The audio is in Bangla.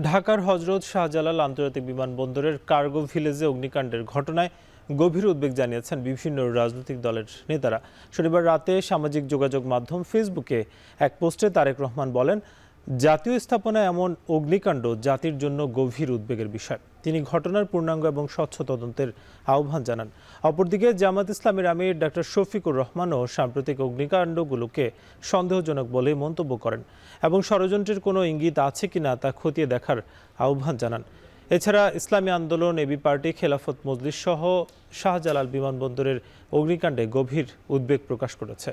ঢাকার হজরত শাহজালাল আন্তর্জাতিক বিমানবন্দরের কার্গো ভিলেজে অগ্নিকাণ্ডের ঘটনায় গভীর উদ্বেগ জানিয়েছেন বিভিন্ন রাজনৈতিক দলের নেতারা। শনিবার রাতে সামাজিক যোগাযোগ মাধ্যম ফেসবুকে এক পোস্টে তারেক রহমান বলেন, জাতীয় স্থাপনায় এমন অগ্নিকাণ্ড জাতির জন্য গভীর উদ্বেগের বিষয়। তিনি ঘটনার পূর্ণাঙ্গ এবং স্বচ্ছ তদন্তের আহ্বান জানান। অপরদিকে জামায়াত ইসলামীর আমির ডক্টর শফিকুর রহমানও সাম্প্রতিক অগ্নিকাণ্ডগুলোকে সন্দেহজনক বলে মন্তব্য করেন এবং ষড়যন্ত্রের কোনো ইঙ্গিত আছে কিনা তা খতিয়ে দেখার আহ্বান জানান। এছাড়া ইসলামী আন্দোলন, এবি পার্টি, খেলাফত মজলিস সহ শাহজালাল বিমানবন্দরের অগ্নিকাণ্ডে গভীর উদ্বেগ প্রকাশ করেছে।